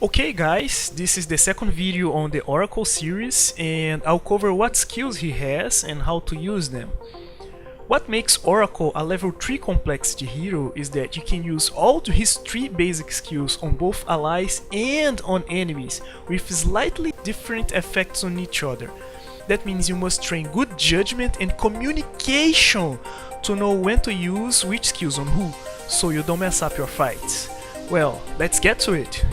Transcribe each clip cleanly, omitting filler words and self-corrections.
Okay guys, this is the second video on the Oracle series and I'll cover what skills he has and how to use them. What makes Oracle a level 3 complexity hero is that you can use all his 3 basic skills on both allies and on enemies with slightly different effects on each other. That means you must train good judgment and communication to know when to use which skills on who, so you don't mess up your fights. Well, let's get to it.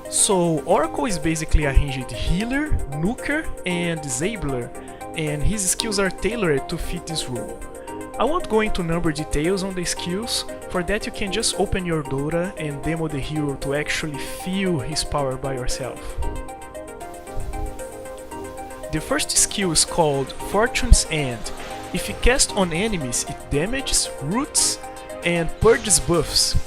So Oracle is basically a ranged healer, nuker, and disabler, and his skills are tailored to fit this role. I won't go into number details on the skills, for that you can just open your Dota and demo the hero to actually feel his power by yourself. The first skill is called Fortune's End. If you cast on enemies, it damages, roots, and purges buffs.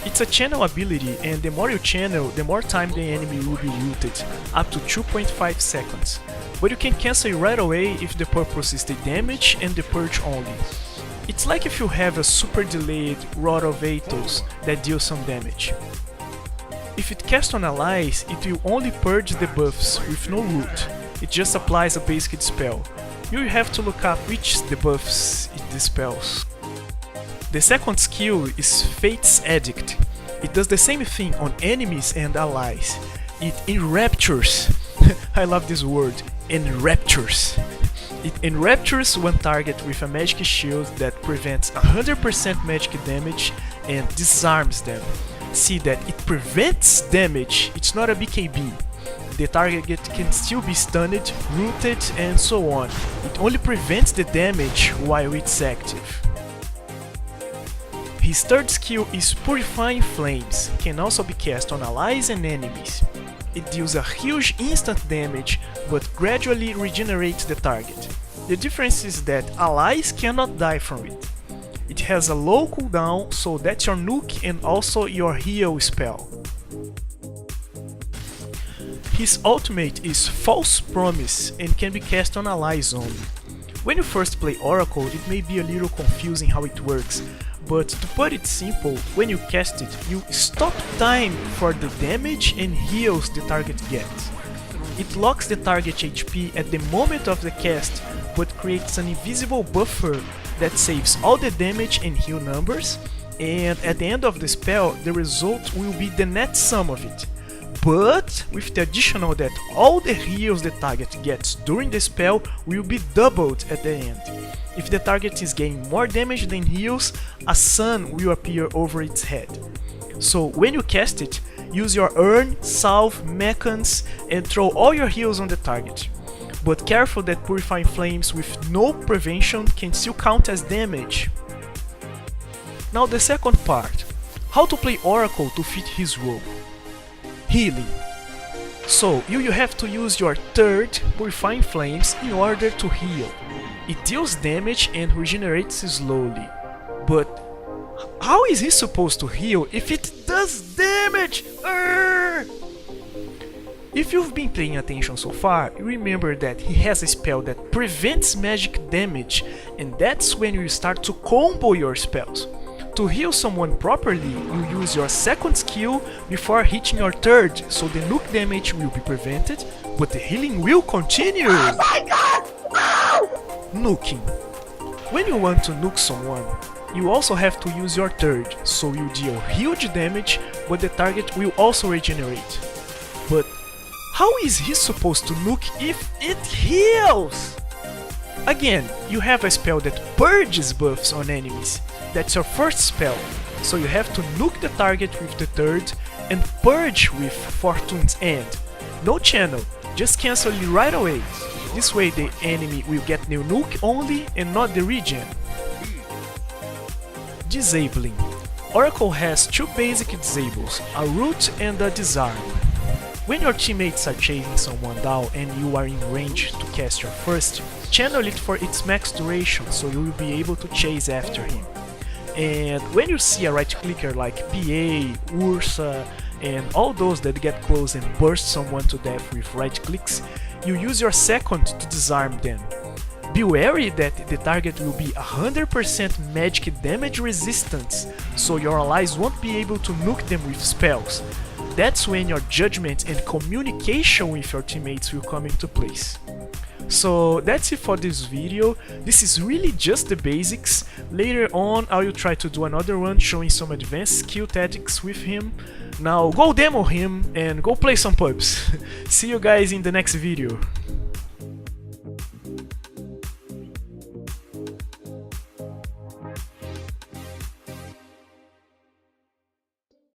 It's a channel ability, and the more you channel, the more time the enemy will be rooted, up to 2.5 seconds. But you can cancel it right away if the purpose is the damage and the purge only. It's like if you have a super delayed Rod of Athos that deals some damage. If it casts on allies, it will only purge the buffs with no root. It just applies a basic dispel. You will have to look up which debuffs it dispels. The second skill is Fate's Addict. It does the same thing on enemies and allies. It enraptures. I love this word, enraptures. It enraptures one target with a magic shield that prevents 100% magic damage and disarms them. See that it prevents damage, it's not a BKB. The target can still be stunned, rooted, and so on. It only prevents the damage while it's active. His third skill is Purifying Flames, can also be cast on allies and enemies. It deals a huge instant damage, but gradually regenerates the target. The difference is that allies cannot die from it. It has a low cooldown, so that's your nuke and also your heal spell. His ultimate is False Promise and can be cast on allies only. When you first play Oracle, it may be a little confusing how it works, but to put it simple, when you cast it, you stop time for the damage and heals the target gets. It locks the target HP at the moment of the cast, but creates an invisible buffer that saves all the damage and heal numbers, and at the end of the spell, the result will be the net sum of it. But with the additional that all the heals the target gets during the spell will be doubled at the end. If the target is getting more damage than heals, a sun will appear over its head. So when you cast it, use your Urn, Salve, Mechans, and throw all your heals on the target. But careful that Purifying Flames with no prevention can still count as damage. Now the second part, how to play Oracle to fit his role. Healing. So you have to use your third Purifying Flames in order to heal. It deals damage and regenerates slowly. But how is he supposed to heal if it does damage? If you've been paying attention so far, you remember that he has a spell that prevents magic damage, and that's when you start to combo your spells. To heal someone properly, you use your second skill before hitting your third, so the nuke damage will be prevented, but the healing will continue! Oh my god! No! Nuking. When you want to nuke someone, you also have to use your third, so you deal huge damage, but the target will also regenerate. But how is he supposed to nuke if it heals? Again, you have a spell that purges buffs on enemies. That's your first spell, so you have to nuke the target with the third and purge with Fortune's End. No channel, just cancel it right away. This way the enemy will get the nuke only and not the regen. Disabling. Oracle has 2 basic disables, a root and a disarm. When your teammates are chasing someone down and you are in range to cast your first, channel it for its max duration so you will be able to chase after him. And when you see a right clicker like PA, Ursa, and all those that get close and burst someone to death with right clicks, you use your second to disarm them. Be wary that the target will be 100% magic damage resistance, so your allies won't be able to nuke them with spells. That's when your judgment and communication with your teammates will come into place. So that's it for this video. This is really just the basics. Later on I will try to do another one showing some advanced skill tactics with him. Now go demo him and go play some pubs. See you guys in the next video.